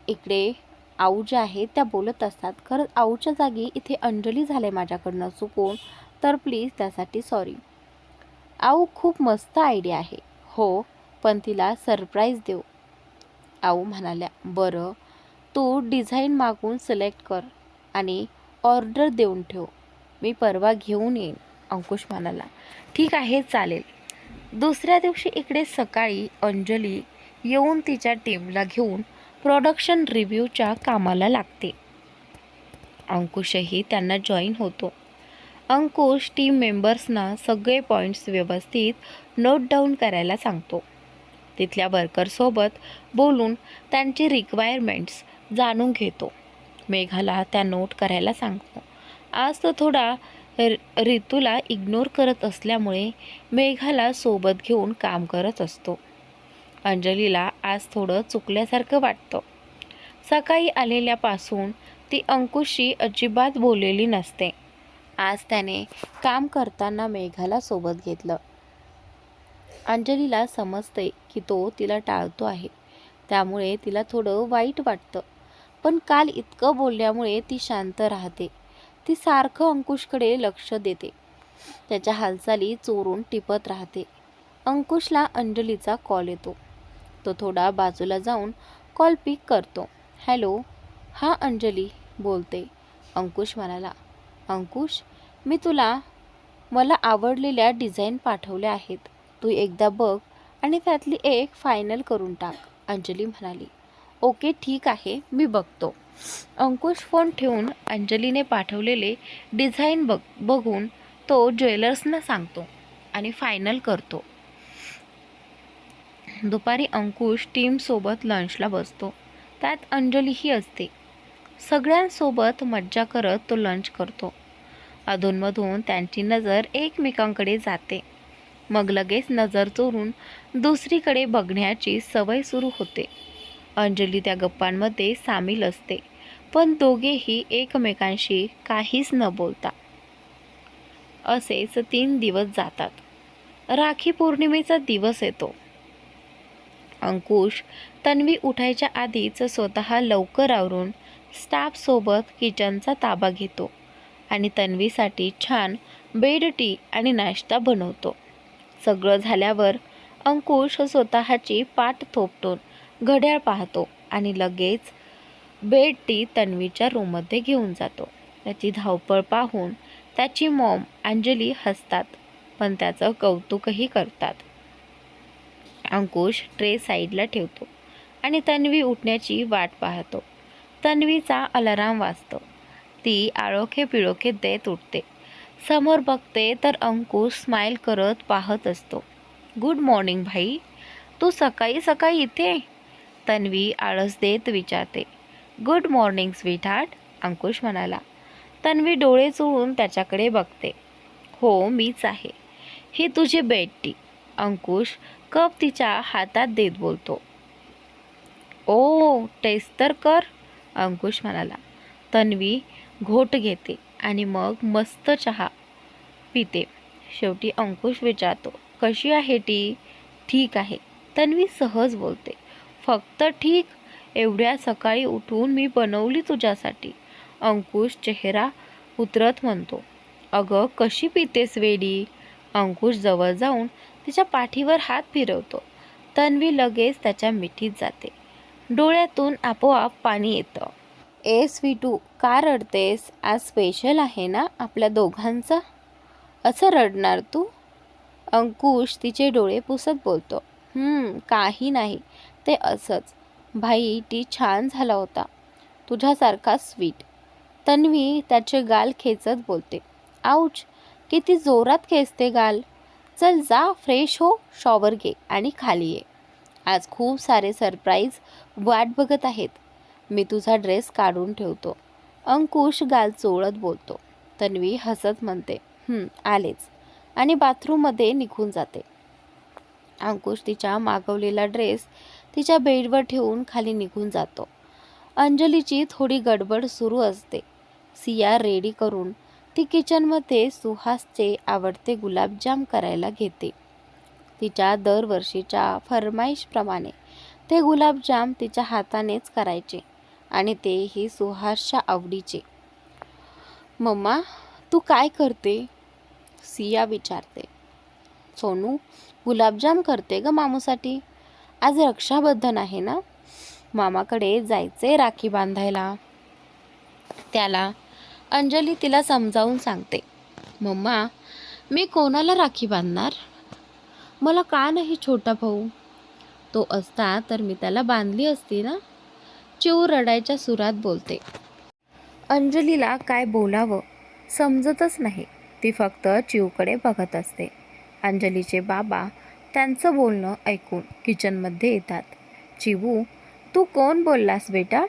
इकडे आऊ ज्या आहेत त्या बोलत असतात. खरंच आऊच्या जागी इथे अंजली झाले माझ्याकडनं चुकून, तर प्लीज त्यासाठी सॉरी. आऊ खूप मस्त आयडिया आहे. हो, पण तिला सरप्राईज देऊ. आऊ म्हणाल्या. बरं, तू डिझाईन मागून सिलेक्ट कर आणि ऑर्डर देऊन ठेव. मी परवा घेऊन येईन, अंकुश म्हणाला. ठीक आहे चालेल. दुसऱ्या दिवशी इकडे सकाळी अंजली येऊन तिच्या टीमला घेऊन प्रोडक्शन रिव्ह्यूच्या कामाला लागते. अंकुशही त्यांना जॉईन होतो. अंकुश टीम मेंबर्सना सगळे पॉईंट्स व्यवस्थित नोट डाऊन करायला सांगतो. तिथल्या वर्करसोबत बोलून त्यांची रिक्वायरमेंट्स जाणून घेतो. मेघाला त्या नोट करायला सांगतो. आज तो थोडा ऋतूला इग्नोर करत असल्यामुळे मेघाला सोबत घेऊन काम करत असतो. अंजलीला आज थोडं चुकल्यासारखं वाटतं. सकाळी आलेल्यापासून ती अंकुशशी अजिबात बोललेली नसते. आज त्याने काम करताना मेघाला सोबत घेतलं. अंजलीला समजते की तो तिला टाळतो आहे, त्यामुळे तिला थोडं वाईट वाटतं. पण काल इतकं बोलल्यामुळे ती शांत राहते. ती सारखं अंकुशकडे लक्ष देते, त्याच्या हालचाली चोरून टिपत राहते. अंकुशला अंजलीचा कॉल येतो. तो थोडा बाजूला जाऊन कॉल पिक करतो. हॅलो. हां अंजली बोलते. अंकुश म्हणाला. अंकुश, मी मला आवडलेल्या डिझाईन पाठवल्या आहेत. तू एकदा बघ आणि त्यातली एक फायनल करून टाक, अंजली म्हणाली. ओके ठीक आहे, मी बघतो. अंकुश फोन ठेवून अंजलीने पाठवलेले डिझाईन बघून तो ज्वेलर्सना सांगतो आणि फायनल करतो. दुपारी अंकुश टीमसोबत लंचला बसतो. त्यात अंजलीही असते. सगळ्यांसोबत मज्जा करत तो लंच करतो. अधूनमधून त्यांची नजर एकमेकांकडे जाते. मग लगेच नजर चोरून दुसरीकडे बघण्याची सवय सुरू होते. अंजली त्या गप्पांमध्ये सामील असते, पण दोघेही एकमेकांशी काहीच न बोलता. असेच 3 दिवस जातात. राखी पौर्णिमेचा दिवस येतो. अंकुश तन्वी उठायच्या आधीच स्वतः लवकर आवरून स्टाफसोबत किचनचा ताबा घेतो आणि तन्वीसाठी छान बेड टी आणि नाश्ता बनवतो. सगळं झाल्यावर अंकुश स्वतःची पाठ थोपटून घड्याळ पाहतो आणि लगेच बेड टी तन्वीच्या रूममध्ये घेऊन जातो. त्याची धावपळ पाहून त्याची मॉम अंजली हसतात, पण त्याचं कौतुकही करतात. अंकुश ट्रे साईडला ठेवतो आणि तन्वी उठण्याची वाट पाहतो. तन्वीचा अलाराम वाजतो. ती आळोखे पिळोखे देत उठते. समोर बघते तर अंकुश स्माईल करत पाहत असतो. गुड मॉर्निंग भाई, तू सकाळी सकाळी इथे? तन्वी आळस देत विचारते. गुड मॉर्निंग स्वीटहार्ट, अंकुश म्हणाला. तन्वी डोळे चोळून त्याच्याकडे बघते. हो, मीच आहे. ही तुझी बेड टी, अंकुश कप तिच्या हातात देत बोलतो. ओ, टेस्ट तर कर, अंकुश म्हणाला. तन्वी घोट घेते आणि मग मस्त चहा पिते. शेवटी अंकुश विचारतो, कशी आहे टी? ठीक आहे, तन्वी सहज बोलते. फक्त ठीक? एवढ्या सकाळी उठून मी बनवली तुझ्यासाठी, अंकुश चेहरा उतरत म्हणतो. अगं कशी पितेस वेडी? अंकुश जवळ जाऊन तिच्या पाठीवर हात फिरवतो. तन्वी लगेच त्याच्या मिठीत जाते. डोळ्यातून आपोआप पाणी येतं. ए स्वीटू, का रडतेस? आज स्पेशल आहे ना आपल्या दोघांचं? असं रडणार तू? अंकुश तिचे डोळे पुसत बोलतो. काही नाही, ते असंच. भाई, टी छान झाला होता, तुझ्यासारखा स्वीट. तन्वी त्याचे गाल खेचत बोलते. आऊच, किती जोरात खेचते गाल. चल जा, फ्रेश हो, शॉवर घे आणि खाली ये. आज खूप सारे सरप्राईज वाट बघत आहेत. मी तुझा ड्रेस काढून ठेवतो, अंकुश गाल चोळत बोलतो. तन्वी हसत म्हणते, आलेच, आणि बाथरूममध्ये निघून जाते. अंकुश तिच्या मागवलेला ड्रेस तिच्या बेडवर ठेवून खाली निघून जातो. अंजलीची थोडी गडबड सुरू असते. सिया रेडी करून ती किचनमध्ये सुहासचे आवडते गुलाबजाम करायला घेते. तिच्या दरवर्षीच्या फरमाईशप्रमाणे ते गुलाबजाम तिच्या हातानेच करायचे आणि तेही सुहासच्या आवडीचे. मम्मा, तू काय करते? सिया विचारते. सोनू, गुलाबजाम करते ग मामूसाठी. आज रक्षाबंधन आहे ना, मामाकडे जायचे राखी बांधायला त्याला. अंजली तिला समजावून सांगते. मम्मा, मी कोणाला राखी बांधणार? मला का नाही छोटा भाऊ? तो असता तर मी त्याला बांधली असती ना. चिऊ रडायच्या सुरात बोलते. अंजलीला काय बोलावं समजतच नाही. ती फक्त चिऊकडे बघत असते. अंजलीचे बाबा त्यांचं बोलणं ऐकून किचनमध्ये येतात. चिऊ, तू कोण बोललास बेटा?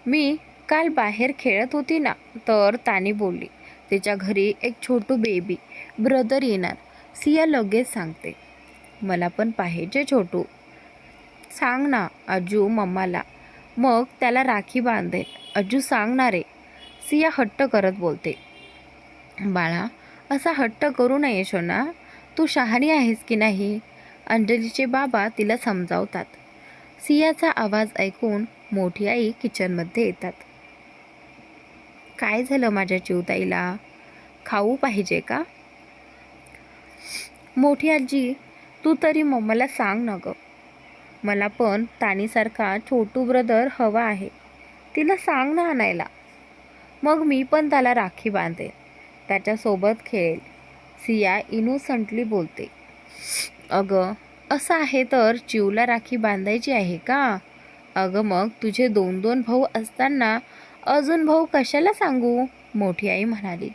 मी काल बाहेर खेळत होती ना, तर तानी बोलली तिच्या घरी एक छोटू बेबी ब्रदर येणार. सिया लगेच सांगते. मला पण पाहिजे छोटू. सांग ना अजू मम्माला, मग त्याला राखी बांधेल. अजू सांगणार आहे, सिया हट्ट करत बोलते. बाळा, असा हट्ट करू नये शोना, तू शहाणी आहेस की नाही? अंजलीचे बाबा तिला समजावतात. सियाचा आवाज ऐकून मोठी आई किचनमध्ये येतात. काय झालं माझ्या चिवताईला? खाऊ पाहिजे का? मोठी आजी, तू तरी मम्माला सांग ना गं. मला पण तानीसारखा छोटू ब्रदर हवा आहे. तिला सांग ना आणायला. मग मी पण त्याला राखी बांधेन, त्याच्यासोबत खेळेल. सिया इनोसंटली बोलते. अगं, असं आहे तर चिवला राखी बांधायची आहे का? अगं मग तुझे 2-2 भाऊ असताना अजून भाऊ कशाला सांगू? मोठी आई म्हणाली.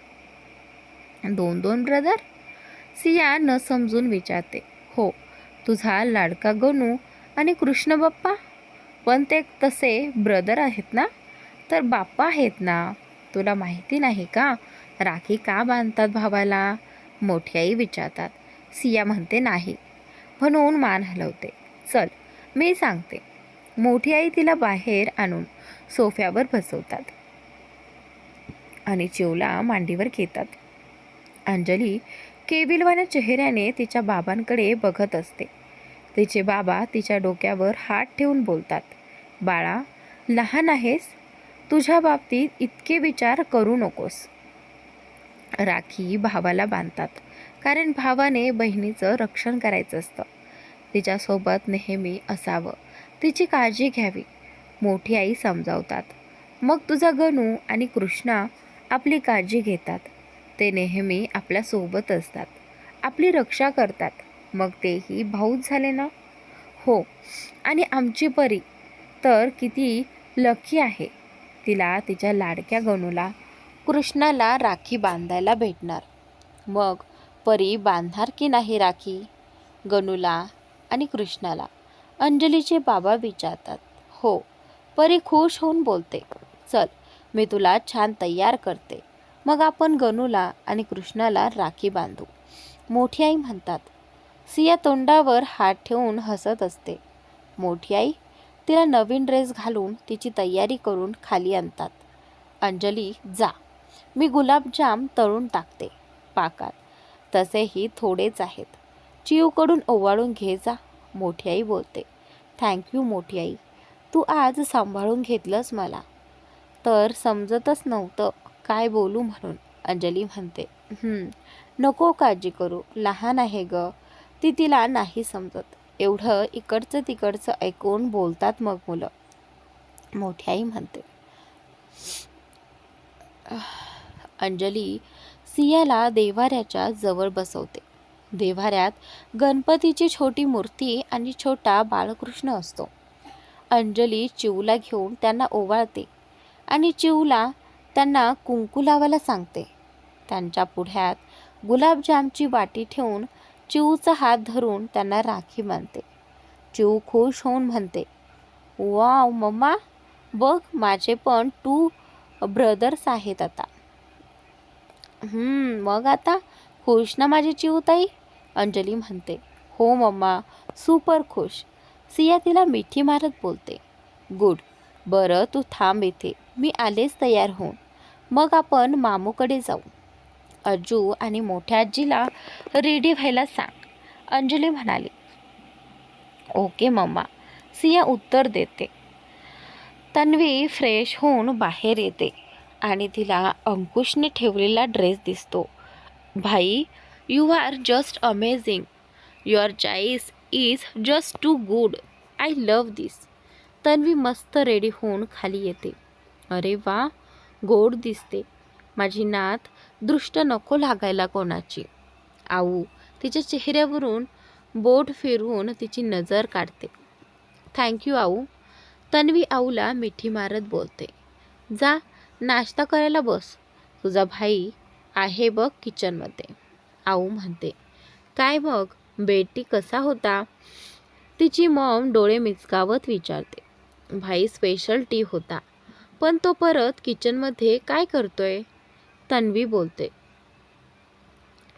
2-2 ब्रदर? सिया न समजून विचारते. हो, तुझा लाडका गणू आणि कृष्ण बाप्पा पण ते तसे ब्रदर आहेत ना? तर बाप्पा आहेत ना. तुला माहिती नाही का राखी का बांधतात भावाला? मोठी आई विचारतात. सिया म्हणते नाही, म्हणून मान हलवते. चल, मी सांगते. मोठी आई तिला बाहेर आणून सोफ्यावर बसवतात आणि चिवला मांडीवर घेतात. अंजली केविलवाण्या चेहऱ्याने तिच्या बाबांकडे बघत असते. तिचे बाबा तिच्या डोक्यावर हात ठेवून बोलतात. बाळा, लहान आहेस, तुझ्या बाबतीत इतके विचार करू नकोस. राखी भावाला बांधतात कारण भावाने बहिणीचं रक्षण करायचं असतं. तिच्यासोबत नेहमी असावं, तिची काळजी घ्यावी. मोठी आई समजावतात. मग तुझा गणू आणि कृष्णा आपली काळजी घेतात. ते नेहमी आपल्यासोबत असतात, आपली रक्षा करतात. मग तेही भाऊच झाले ना. हो, आणि आमची परी तर किती लकी आहे. तिला तिच्या लाडक्या गणूला कृष्णाला राखी बांधायला भेटणार. मग परी बांधणार की नाही राखी गणूला आणि कृष्णाला? अंजलीचे बाबा विचारतात. हो, परी खुश होऊन बोलते. चल, मी तुला छान तयार करते. मग आपण गणूला आणि कृष्णाला राखी बांधू. मोठी आई म्हणतात. सिया तोंडावर हात ठेवून हसत असते. मोठी आई तिला नवीन ड्रेस घालून तिची तयारी करून खाली आणतात. अंजली, जा, मी गुलाबजाम तळून टाकते पाकात. तसेही थोडेच आहेत. चिऊकडून ओवाळून घे जा, मोठी आई बोलते. थँक्यू मोठी आई, तू आज सांभाळून घेतलंस मला. तर समजतच नव्हतं काय बोलू म्हणून, अंजली म्हणते. नको काळजी करू, लहान आहे ग ती, तिला नाही समजत. एवढं इकडचं तिकडचं ऐकून बोलतात मग मुलं, मोठी आई म्हणते. अंजली सियाला देव्हाऱ्याच्या जवळ बसवते. देव्हाऱ्यात गणपतीची छोटी मूर्ती आणि छोटा बाळकृष्ण असतो. अंजली चिऊला घेऊन त्यांना ओवाळते आणि चिऊला त्यांना कुंकू लावायला सांगते. त्यांच्या पुढ्यात गुलाबजामची वाटी ठेवून चिऊचा हात धरून त्यांना राखी बांधते. चिऊ खुश होऊन म्हणते, वाव मम्मा, बघ माझे पण 2 ब्रदर्स आहेत आता. मग आता खुश ना माझी चिऊताई, अंजली म्हणते. हो मम्मा, सुपर खुश, सिया तिला मिठी मारत बोलते. गुड, बरं तू थांब इथे, मी आलेच तयार होऊन. मग आपण मामूकडे जाऊ. अज्जू आणि मोठ्या आजीला रेडी व्हायला सांग, अंजली म्हणाली. ओके मम्मा, सिया उत्तर देते. तन्वी फ्रेश होऊन बाहेर येते आणि तिला अंकुशने ठेवलेला ड्रेस दिसतो. भाई, you are just amazing, your choice is just too good, I love this. Tanvi मस्त रेडी होऊन खाली येते. अरे वा, गोड दिसते. माझी नात दृष्ट नको लागायला कोणाची. आऊ तिच्या चेहऱ्यावरून बोट फिरवून तिची नजर काढते. थँक्यू आऊ, तन्वी आऊला मिठी मारत बोलते. जा, नाश्ता करायला बस, तुझा भाई आहे बघ किचनमध्ये, आऊ म्हणते. काय मग बेटी कसा होता, तिची मॉम डोळे मिचकावत विचारते. भाई स्पेशल टी होता, पण तो परत किचनमध्ये काय करतोय, तन्वी बोलते.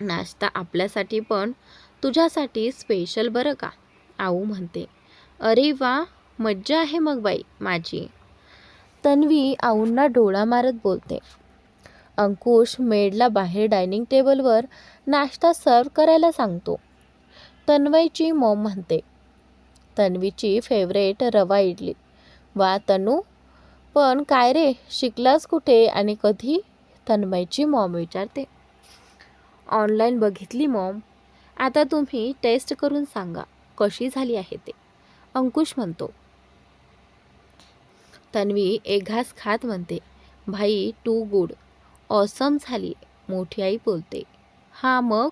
नाश्ता आपल्यासाठी पण तुझ्यासाठी स्पेशल बरं का, आऊ म्हणते. अरे वा, मज्जा आहे मग बाई माझी, तन्वी आऊंना डोळा मारत बोलते. अंकुश मेडला बाहेर डायनिंग टेबलवर नाश्ता सर्व करायला सांगतो. तन्वयची मॉम म्हणते. तन्वीची फेवरेट रवा इडली. वा तनू, पण काय रे, शिकलास कुठे आणि कधी, तन्मयची मॉम विचारते. ऑनलाईन बघितली मॉम, आता तुम्ही टेस्ट करून सांगा कशी झाली आहे ते, अंकुश म्हणतो. तन्वी एक घास खात म्हणते. भाई टू गुड, ऑसम झाली, मोठी आई बोलते. हां मग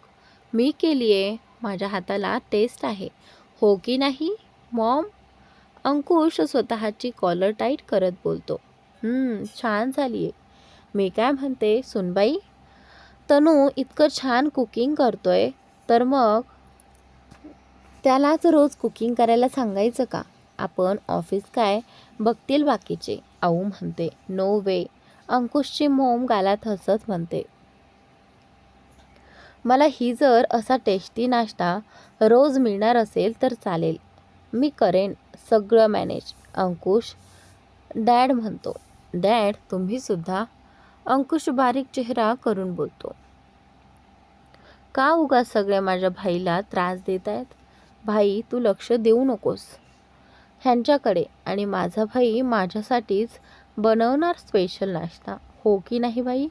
मी केली आहे, माझ्या हाताला टेस्ट आहे, हो की नाही मॉम, अंकुश स्वतःची कॉलर टाईट करत बोलतो. छान झाली आहे. मी काय म्हणते सुनबाई, तनू इतकं छान कुकिंग करतोय तर मग त्यालाच रोज कुकिंग करायला सांगायचं का, आपण ऑफिस काय बघतील बाकीचे, आऊ म्हणते. नो वे, अंकुशची मॉम गालात हसत म्हणते. मला ही जर असा टेस्टी नाश्ता रोज मिळणार असेल तर चालेल, मी करेन सगळं मॅनेज, अंकुश डॅड म्हणतो. डॅड तुम्हीसुद्धा, अंकुश बारीक चेहरा करून बोलतो. का उगाच सगळे माझ्या भाईला त्रास देत आहेत, भाई तू लक्ष देऊ नकोस ह्यांच्याकडे, आणि माझा भाई माझ्यासाठीच बनवणार स्पेशल नाश्ता, हो की नाही बाई,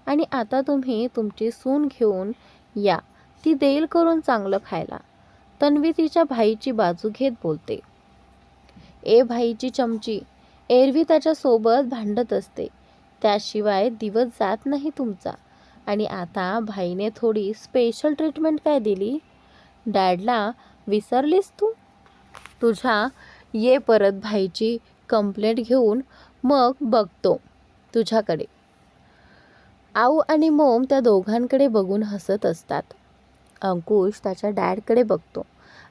आणि आता तुम्ही तुमची सून घेऊन या, ती देईल करून चांगलं खायला, तन्वी तिच्या भाईची बाजू घेत बोलते. ए भाईची चमची, एरवी त्याच्यासोबत भांडत असते, त्याशिवाय दिवस जात नाही तुमचा, आणि आता भाईने थोडी स्पेशल ट्रीटमेंट काय दिली, डॅडला विसरलीस तू. तुझ्या ये परत भाईची कंप्लेंट घेऊन मग बघतो तुझ्याकडे. आऊ आणि मोम त्या दोघांकडे बघून हसत असतात. अंकुश त्याच्या डॅडकडे बघतो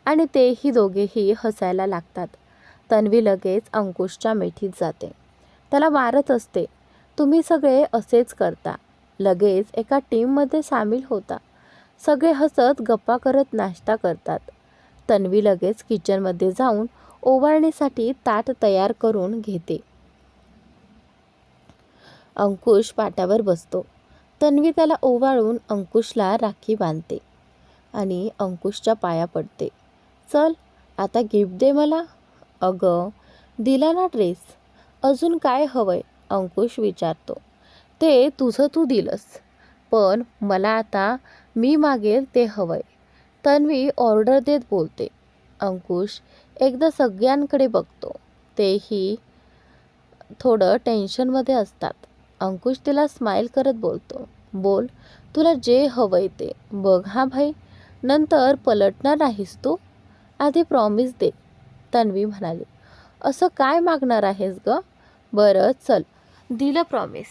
आणि तेही दोघेही हसायला लागतात. तन्वी लगेच अंकुशच्या मिठीत जाते, त्याला मारत असते. तुम्ही सगळे असेच करता, लगेच एका टीममध्ये सामील होता. सगळे हसत गप्पा करत नाश्ता करतात. तन्वी लगेच किचनमध्ये जाऊन ओवाळणीसाठी ताट तयार करून घेते. अंकुश पाटावर बसतो. तन्वी त्याला ओवाळून अंकुशला राखी बांधते आणि अंकुशच्या पाया पडते. चल आता गिफ्ट दे मला. अगं दिला ना ड्रेस, अजून काय हवंय? अंकुश विचारतो. ते तुझं तू दिलंस, पण मला आता मी मागेल ते हवंय, तन्वी ऑर्डर देत बोलते. अंकुश एकदा सगळ्यांकडे बघतो. तेही थोडं टेन्शनमध्ये असतात. अंकुश तिला स्माईल करत बोलतो, बोल तुला जे हवंय ते बघ हा भाई, नंतर पलटणार नाहीस तू, आधी प्रॉमिस दे. तन्वी म्हणाली, असं काय मागणार आहेस ग? बरं चल, दिलं प्रॉमिस.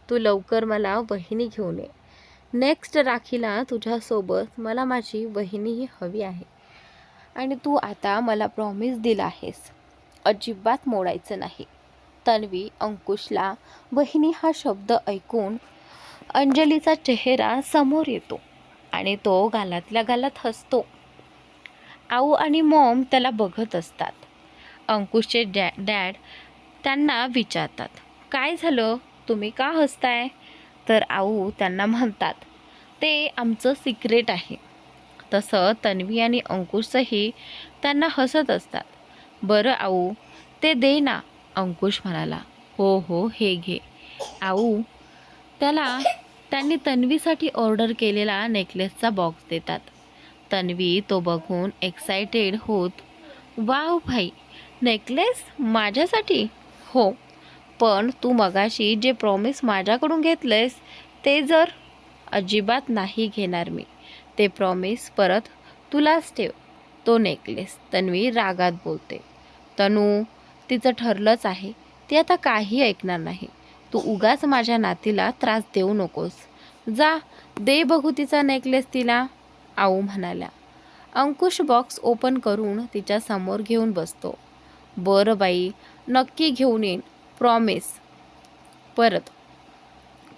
तू लवकर मला वहिनी घेऊन ये. नेक्स्ट राखीला तुझ्यासोबत मला माझी वहिनीही हवी आहे. आणि तू आता मला प्रॉमिस दिला आहेस, अजिबात मोडायचं नाही. तन्वी अंकुशला वहिनी हा शब्द ऐकून अंजलीचा चेहरा समोर येतो आणि तो गालातल्या गालात हसतो. आऊ आणि मॉम त्याला बघत असतात. अंकुशचे डॅड त्यांना विचारतात, काय झालं, तुम्ही का हसताय? तर आऊ त्यांना म्हणतात, ते आमचं सिक्रेट आहे. तसं तन्वी आणि अंकुशही त्यांना हसत असतात. बरं आऊ, ते दे ना, अंकुश म्हणाला. हो हो, हे घे. आऊ त्यांनी तन्वीसाठी ऑर्डर केलेला नेकलेसचा बॉक्स देतात. तन्वी तो बघून एक्सायटेड होत, वाव भाई, नेकलेस माझ्यासाठी? हो, पण तू मगाशी जे प्रॉमिस माझ्याकडून घेतलेस ते जर? अजिबात नाही घेणार मी ते प्रॉमिस, परत तुलाच ठेव तो नेकलेस, तन्वी रागात बोलते. तनू, तिचं ठरलंच आहे, ती आता काही ऐकणार नाही. तू उगाच माझ्या नातीला त्रास देऊ नकोस. जा दे बघू तिचा नेकलेस तिला, आऊ म्हणाल्या. अंकुश बॉक्स ओपन करून तिच्या समोर घेऊन बसतो. बरं बाई, नक्की घेऊन येईन, प्रॉमिस. परत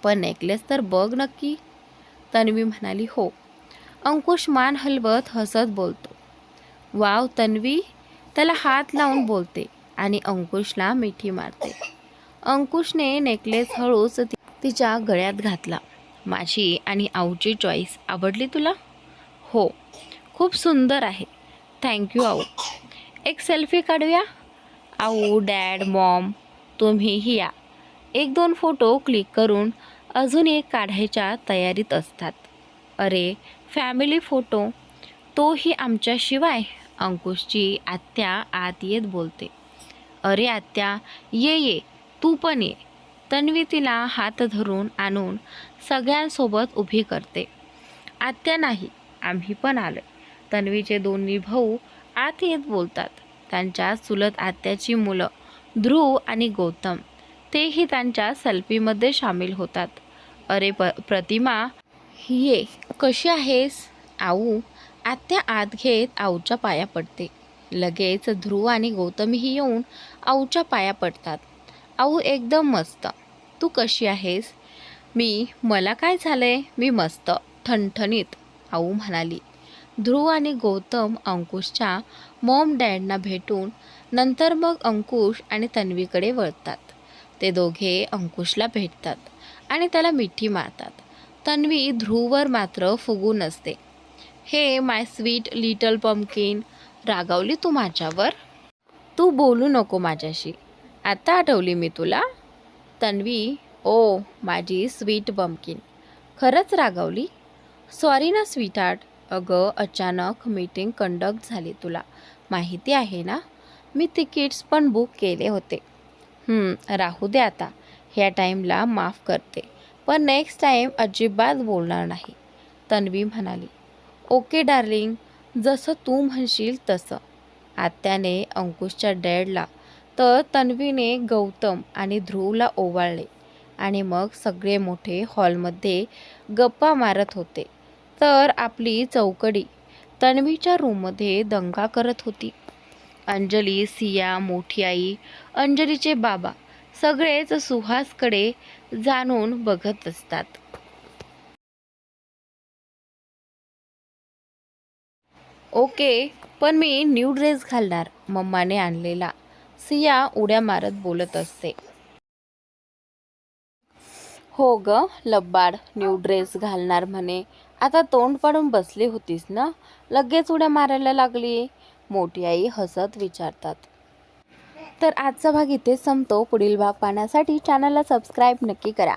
पण नेकलेस तर बघ नक्की, तन्वी म्हणाली. हो. अंकुश मान हलवत हसत बोलतो. वाव तन्वी, त्याला हात लावून बोलते आणि अंकुशला मिठी मारते. अंकुशने नेकलेस हळूच तिच्या गळ्यात घातला. माझी आणि आऊची चॉईस आवडली तुला? हो, खूप सुंदर आहे. थँक्यू आऊ. एक सेल्फी काढूया? आऊ, डॅड, मॉम तुम्हीही या. 1-2 फोटो क्लिक करून अजून एक काढायच्या तयारीत असतात. अरे फॅमिली फोटो, तोही आमच्याशिवाय, अंकुशची आत्या आत येत बोलते. अरे आत्या, ये तू पण ये. तन्वी तिला हात धरून आणून सगळ्यांसोबत उभी करते. आत्या नाही, आम्ही पण आलो. तन्वीचे दोन्ही भाऊ आत येत बोलतात. त्यांच्या चुलत आत्याची मुलं ध्रुव आणि गौतम, तेही त्यांच्या सेल्फीमध्ये सामील होतात. अरे प्रतिमा, ये, कशी आहेस? आऊ आत्या आत घेत आऊच्या पाया पडते. लगेच ध्रुव आणि गौतमही येऊन आऊच्या पाया पडतात. आऊ एकदम मस्त, तू कशी आहेस? मला काय झालंय, मी मस्त, ठणठणीत, आऊ म्हणाली. ध्रुव आणि गौतम अंकुशच्या मॉम डॅडना भेटून नंतर मग अंकुश आणि तन्वीकडे वळतात. ते दोघे अंकुशला भेटतात आणि त्याला मिठी मारतात. तन्वी ध्रुववर मात्र फुगून असते. Hey my sweet little pumpkin, रागावली तू माझ्यावर? तू बोलू नको माझ्याशी, आता आठवली मी तुला? तन्वी, ओ माझी स्वीट पम्पकिन, खरंच रागावली? सॉरी ना स्वीटहार्ट. अगं अचानक मीटिंग कंडक्ट झाली, तुला माहिती आहे ना, मी तिकीट्स पण बुक केले होते. राहू दे आता, ह्या टाईमला माफ करते, पण नेक्स्ट टाईम अजिबात बोलणार नाही, तन्वी म्हणाली. ओके डार्लिंग, जसं तू म्हणशील तसं. आत्याने अंकुशच्या डॅडला तर तन्वीने गौतम आणि ध्रुवला ओवाळले आणि मग सगळे मोठे हॉलमध्ये गप्पा मारत होते. तर आपली चौकडी तन्वीच्या रूममध्ये दंगा करत होती. अंजली, सिया, मोठी आई, अंजलीचे बाबा सगळेच सुहासकडे जाणून बघत असतात. ओके, पण मी न्यू ड्रेस घालणार, मम्माने आणलेला, सिया उड्या मारत बोलत असते. हो ग लब्बाड, न्यू ड्रेस घालणार म्हणे. आता तोंड पाडून बसली होतीस ना, लगेच उड्या मारायला लागली, मोठी आई हसत विचारतात. तर आजचा भाग इथेच संपतो. पुढील भाग पाहण्यासाठी चॅनलला सबस्क्राईब नक्की करा.